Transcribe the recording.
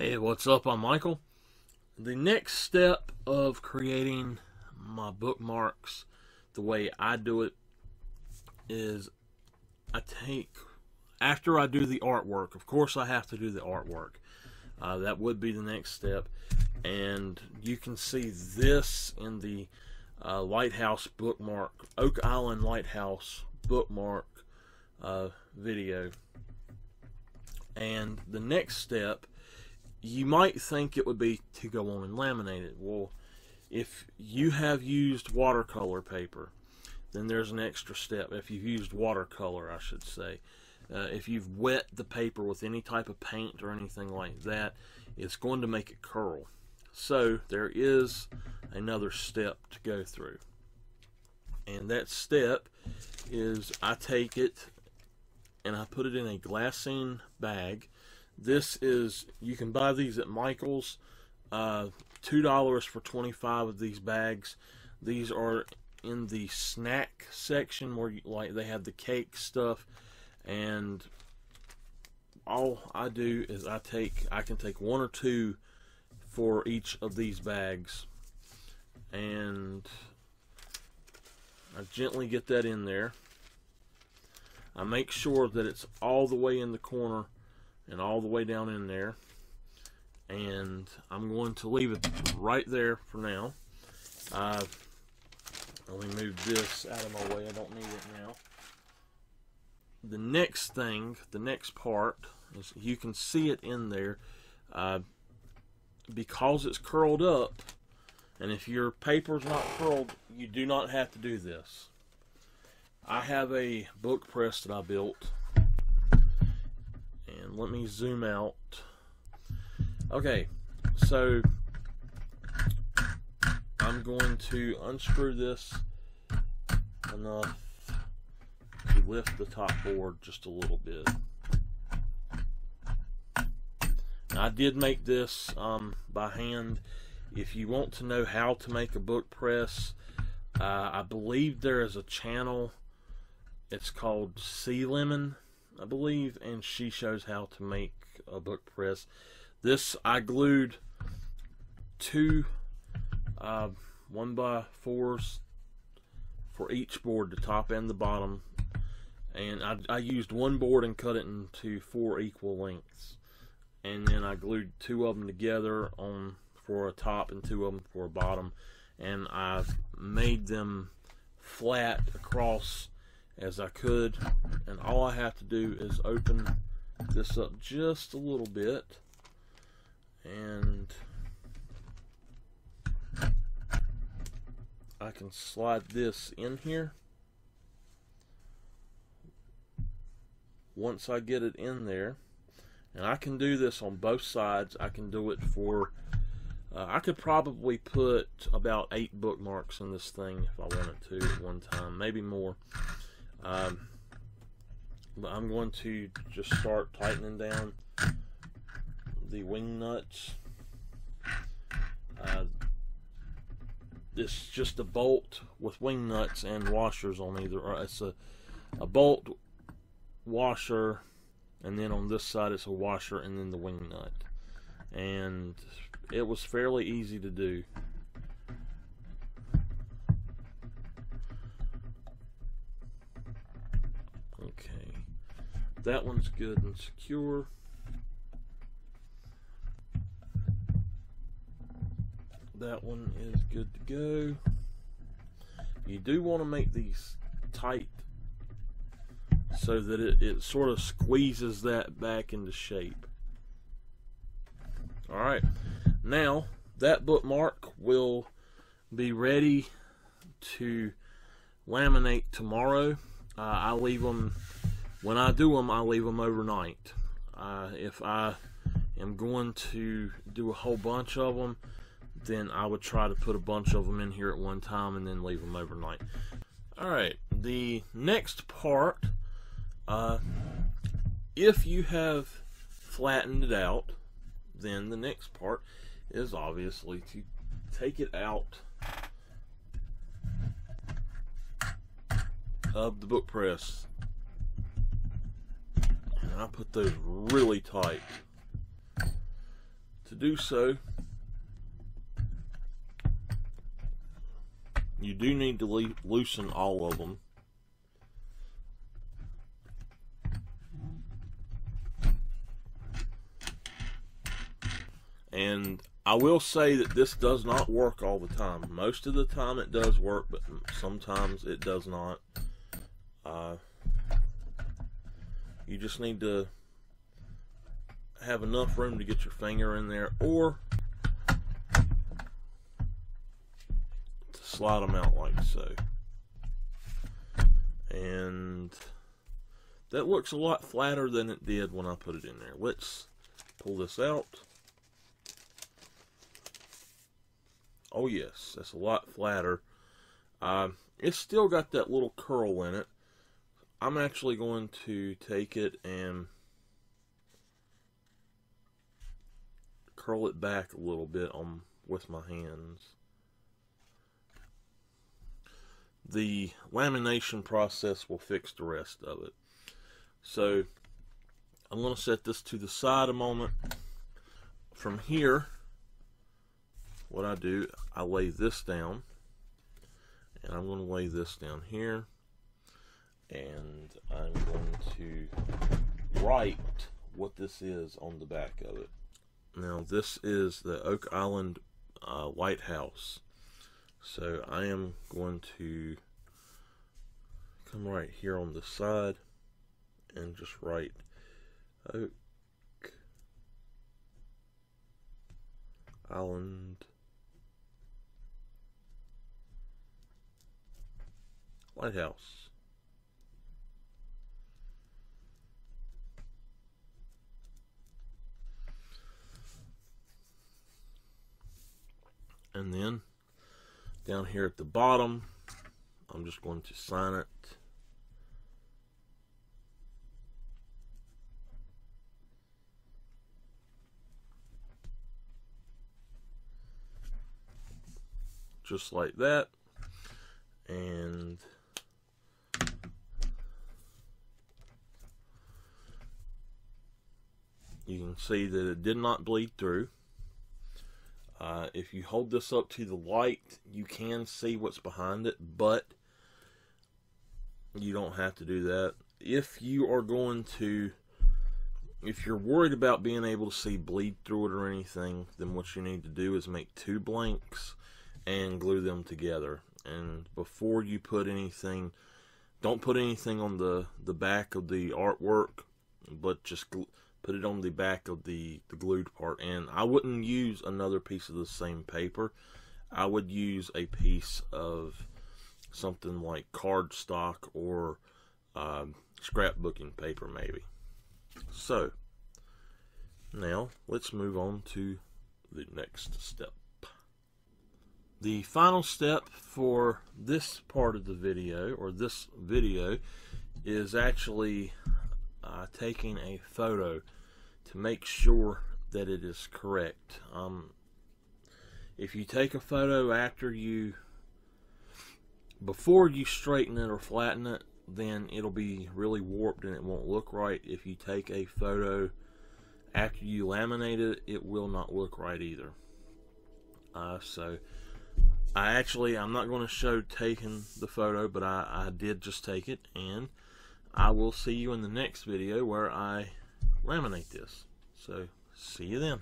Hey, what's up? I'm Michael. The next step of creating my bookmarks, the way I do it, is after I do the artwork, of course I have to do the artwork. That would be the next step. And you can see this in the Lighthouse bookmark, Oak Island Lighthouse bookmark video. And the next step, you might think it would be to go on and laminate it. Well, if you have used watercolor paper, then there's an extra step. If you've used watercolor, I should say. If you've wet the paper with any type of paint or anything like that, it's going to make it curl. So there is another step to go through. And that step is I take it and I put it in a glassine bag. This is, you can buy these at Michael's, $2 for 25 of these bags. These are in the snack section where they have the cake stuff, and all I do is I can take one or two for each of these bags, and I gently get that in there. I make sure that it's all the way in the corner and all the way down in there, and I'm going to leave it right there for now. Let me move this out of my way, I don't need it now. The next thing, the next part, is you can see it in there, because it's curled up, and if your paper's not curled, you do not have to do this. I have a book press that I built. And let me zoom out. Okay, so I'm going to unscrew this enough to lift the top board just a little bit. Now, I did make this by hand. If you want to know how to make a book press, I believe there is a channel. It's called Sea Lemon, I believe, and she shows how to make a book press. This, I glued two 1x4s for each board, the top and the bottom, and I used one board and cut it into 4 equal lengths, and then I glued 2 of them together for a top and 2 of them for a bottom, and I've made them flat across as I could, and all I have to do is open this up just a little bit, and I can slide this in here. Once I get it in there, and I can do this on both sides. I can do it for I could probably put about 8 bookmarks in this thing if I wanted to at one time, maybe more. But I'm going to just start tightening down the wing nuts. This is just a bolt with wing nuts and washers on either. It's a bolt, washer, and then on this side it's a washer and then the wing nut. And it was fairly easy to do. Okay, that one's good and secure. That one is good to go. You do want to make these tight so that it sort of squeezes that back into shape. Alright, now that bookmark will be ready to laminate tomorrow. I leave them, when I do them, I leave them overnight. If I am going to do a whole bunch of them, then I would try to put a bunch of them in here at one time and then leave them overnight. Alright, the next part, if you have flattened it out, then the next part is obviously to take it out of the book press. And I put those really tight. to do so, you do need to loosen all of them. And I will say that this does not work all the time. Most of the time it does work, but sometimes it does not. You just need to have enough room to get your finger in there, or to slide them out like so. And that looks a lot flatter than it did when I put it in there. Let's pull this out. Oh yes, that's a lot flatter. It's still got that little curl in it. I'm actually going to take it and curl it back a little bit with my hands. The lamination process will fix the rest of it. So I'm going to set this to the side a moment. From here, what I do, I lay this down, and I'm going to lay this down here, and I'm going to write what this is on the back of it. Now this is the Oak Island lighthouse. So I am going to come right here on the side and just write Oak Island lighthouse. And then down here at the bottom, I'm just going to sign it. Just like that. And you can see that it did not bleed through. If you hold this up to the light, you can see what's behind it, but you don't have to do that. If you're worried about being able to see bleed through it or anything, then what you need to do is make 2 blanks and glue them together. And before you put anything, don't put anything on the back of the artwork, but just put it on the back of the glued part. And I wouldn't use another piece of the same paper. I would use a piece of something like cardstock or scrapbooking paper maybe. So now let's move on to the next step. The final step for this part of the video, or this video, is actually taking a photo to make sure that it is correct. If you take a photo before you straighten it or flatten it, then it'll be really warped and it won't look right. If you take a photo after you laminate it, it will not look right either. So I'm not going to show taking the photo, but I did just take it, and I will see you in the next video where I laminate this. So see you then.